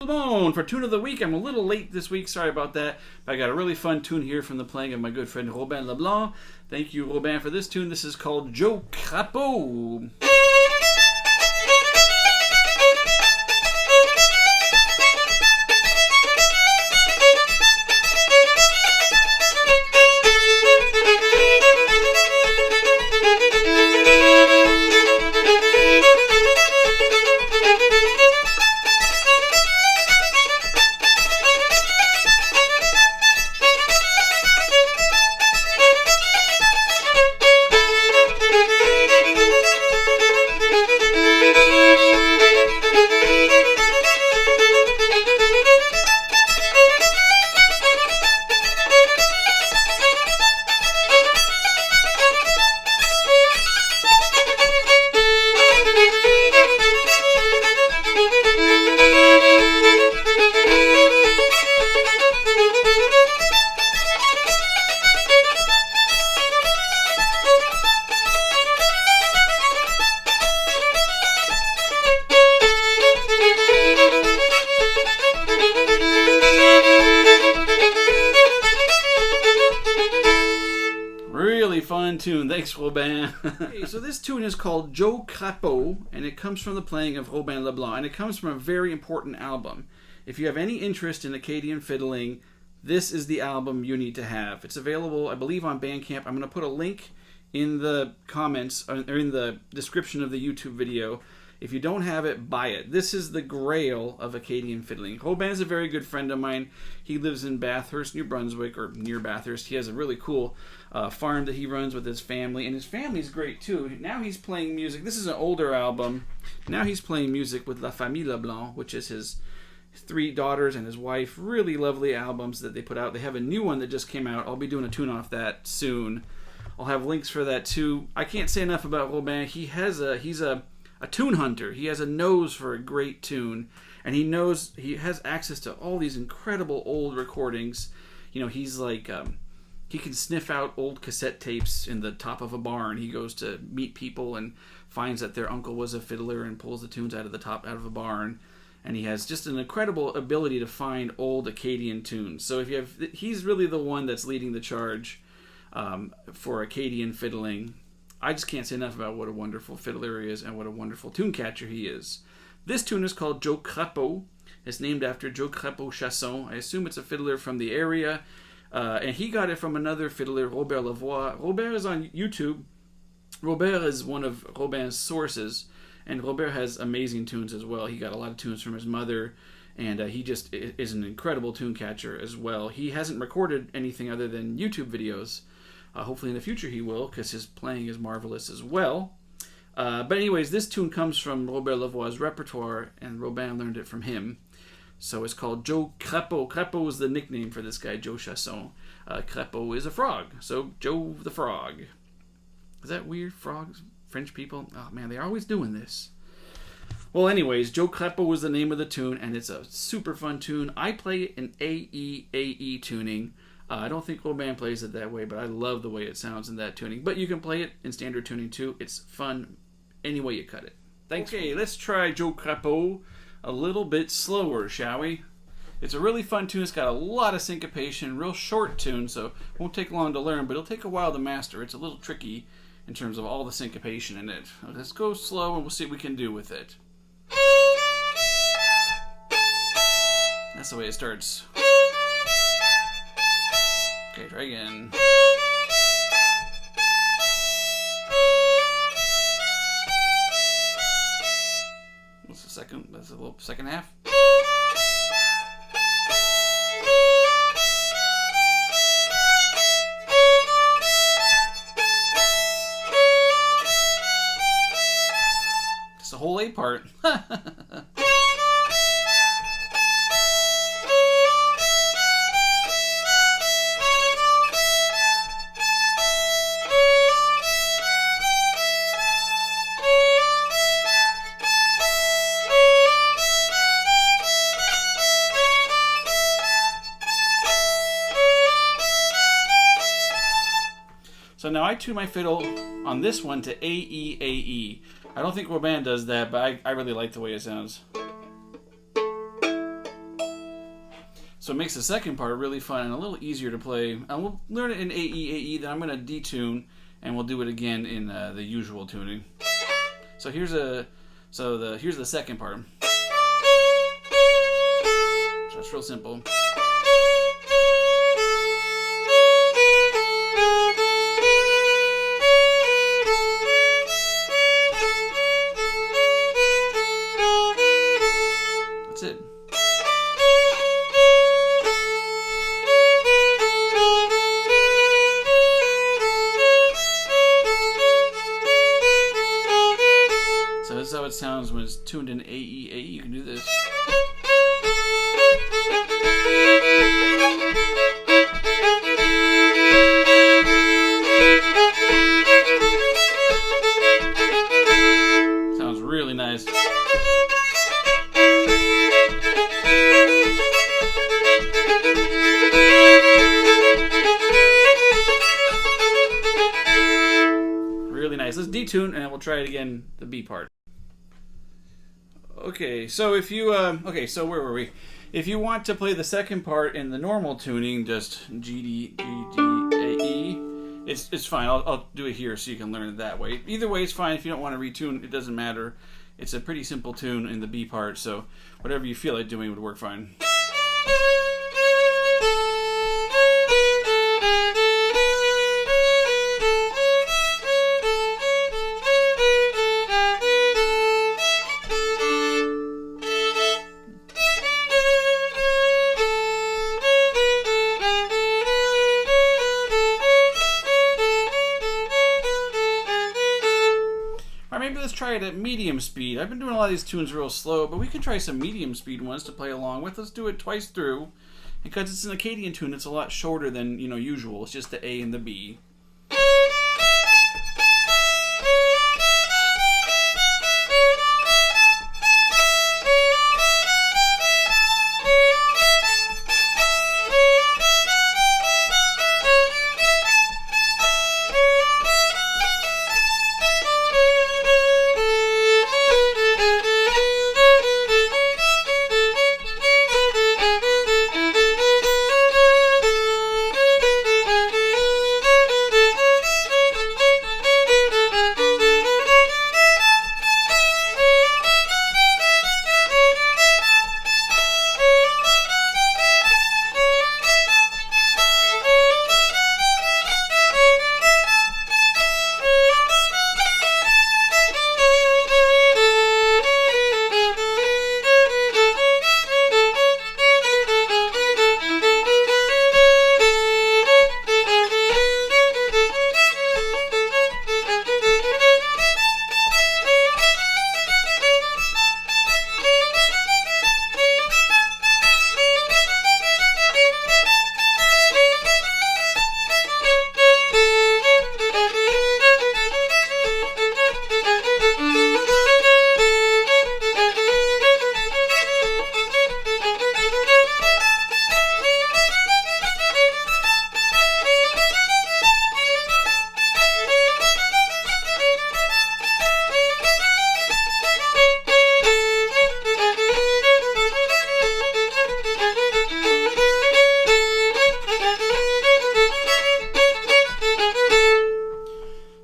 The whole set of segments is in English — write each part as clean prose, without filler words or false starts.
For Tune of the Week. I'm a little late this week, sorry about that. But I got a really fun tune here from the playing of my good friend Robin LeBlanc. Thank you, Robin, for this tune. This is called Joe Capo. Fun tune. Thanks, Robin. Okay, so this tune is called Joe Capo, and it comes from the playing of Robin LeBlanc, and it comes from a very important album. If you have any interest in Acadian fiddling, this is the album you need to have. It's available, I believe, on Bandcamp. I'm going to put a link in the comments, or in the description of the YouTube video. If you don't have it, buy it. This is the grail of Acadian fiddling. Robin is a very good friend of mine. He lives in Bathurst, New Brunswick, or near Bathurst. He has a really cool farm that he runs with his family, and his family's great too. Now he's playing music. This is an older album. Now he's playing music with Famille LeBlanc, which is his 3 daughters and his wife. Really lovely albums that they put out. They have a new one that just came out. I'll be doing a tune off that soon. I'll have links for that too. I can't say enough about Robin. He's a tune hunter. He has a nose for a great tune, and he has access to all these incredible old recordings. You know, he's like he can sniff out old cassette tapes in the top of a barn. He goes to meet people and finds that their uncle was a fiddler and pulls the tunes out of a barn. And he has just an incredible ability to find old Acadian tunes. So he's really the one that's leading the charge for Acadian fiddling. I just can't say enough about what a wonderful fiddler he is and what a wonderful tune catcher he is. This tune is called Joe Capo. It's named after Joe Capo Chiasson. I assume it's a fiddler from the area. And he got it from another fiddler, Robert Lavoie. Robert is on YouTube. Robert is one of Robin's sources. And Robert has amazing tunes as well. He got a lot of tunes from his mother. And he just is an incredible tune catcher as well. He hasn't recorded anything other than YouTube videos. Hopefully in the future he will, because his playing is marvelous as well. But anyways, this tune comes from Robert Lavoie's repertoire, and Robin learned it from him. So it's called Joe Crapaud. Crapaud is the nickname for this guy, Joe Chiasson. Crapaud is a frog, so Joe the Frog. Is that weird? Frogs? French people? Oh man, they're always doing this. Well, anyways, Joe Capo was the name of the tune, and it's a super fun tune. I play it in AEAE tuning. I don't think Robin plays it that way, but I love the way it sounds in that tuning. But you can play it in standard tuning too. It's fun any way you cut it. Thanks. Okay, let's try Joe Capo a little bit slower, shall we? It's a really fun tune. It's got a lot of syncopation, real short tune, so it won't take long to learn, but it'll take a while to master. It's a little tricky in terms of all the syncopation in it. Let's go slow and we'll see what we can do with it. That's the way it starts. Okay, try again. What's the second? That's a little second half. It's the whole A part. So now I tune my fiddle on this one to AEAE. I don't think Robin does that, but I really like the way it sounds. So it makes the second part really fun and a little easier to play. And we'll learn it in AEAE, then I'm going to detune, and we'll do it again in the usual tuning. So here's the second part. So it's real simple. That's it. So this is how it sounds when it's tuned in AEAE. You can do this. Sounds really nice. Really nice. Let's detune and we'll try it again, the B part. Okay, so if you so where were we? If you want to play the second part in the normal tuning, just G D A E. It's fine. I'll do it here so you can learn it that way. Either way, it's fine. If you don't want to retune, it doesn't matter. It's a pretty simple tune in the B part, so whatever you feel like doing would work fine. Or maybe let's try it at medium speed. I've been doing a lot of these tunes real slow, but we can try some medium speed ones to play along with. Let's do it twice through. Because it's an Acadian tune, it's a lot shorter than, usual. It's just the A and the B.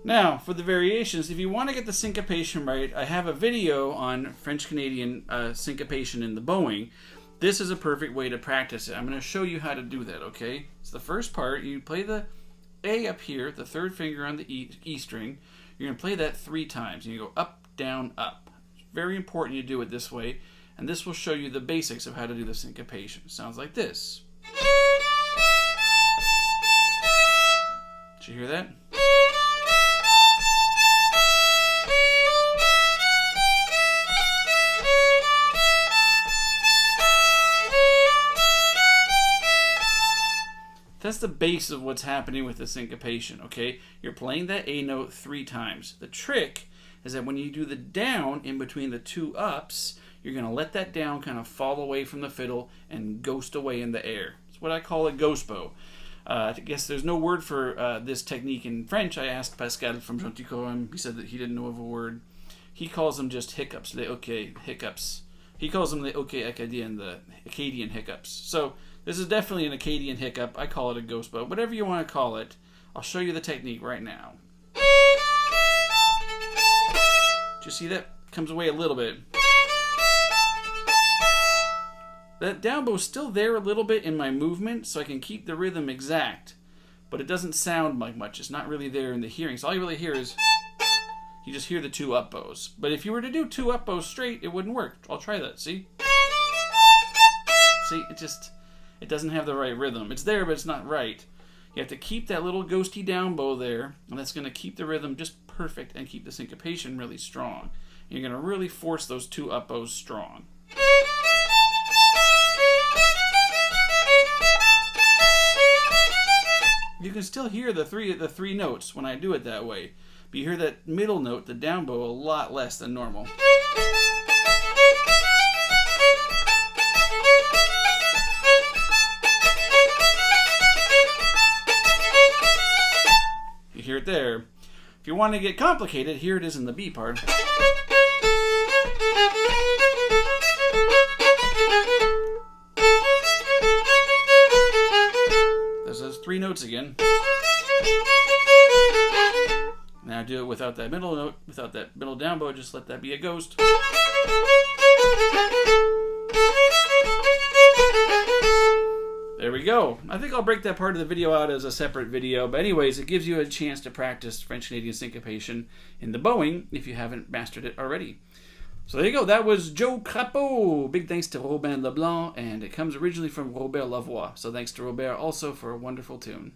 Now, for the variations, if you want to get the syncopation right, I have a video on French-Canadian syncopation in the bowing. This is a perfect way to practice it. I'm going to show you how to do that, okay? So the first part, you play the A up here, the third finger on the E string. You're going to play that 3 times. And you go up, down, up. It's very important you do it this way, and this will show you the basics of how to do the syncopation. It sounds like this. Did you hear that? That's the base of what's happening with the syncopation, okay? You're playing that A note 3 times. The trick is that when you do the down in between the 2 ups, you're going to let that down kind of fall away from the fiddle and ghost away in the air. It's what I call a ghost bow. I guess there's no word for this technique in French. I asked Pascal from Jonticorum. He said that he didn't know of a word. He calls them just hiccups. Okay, hiccups. He calls them the Acadian, the Acadian hiccups. So this is definitely an Acadian hiccup. I call it a ghost bow. Whatever you want to call it, I'll show you the technique right now. Do you see that? Comes away a little bit. That down bow's still there a little bit in my movement, so I can keep the rhythm exact. But it doesn't sound like much. It's not really there in the hearing. So all you really hear is, you just hear the two up bows. But if you were to do two up bows straight, it wouldn't work. I'll try that. See? See, it doesn't have the right rhythm. It's there, but it's not right. You have to keep that little ghosty down bow there, and that's going to keep the rhythm just perfect and keep the syncopation really strong. You're going to really force those two up bows strong. You can still hear the three notes when I do it that way, but you hear that middle note, the down bow, a lot less than normal. You hear it there. If you want to get complicated, here it is in the B part. There's those three notes again. Now do it without that middle note, without that middle down bow, just let that be a ghost. There we go. I think I'll break that part of the video out as a separate video, but anyways, it gives you a chance to practice French-Canadian syncopation in the bowing if you haven't mastered it already. So there you go. That was Joe Capo. Big thanks to Robin LeBlanc, and it comes originally from Robert Lavoie. So thanks to Robert also for a wonderful tune.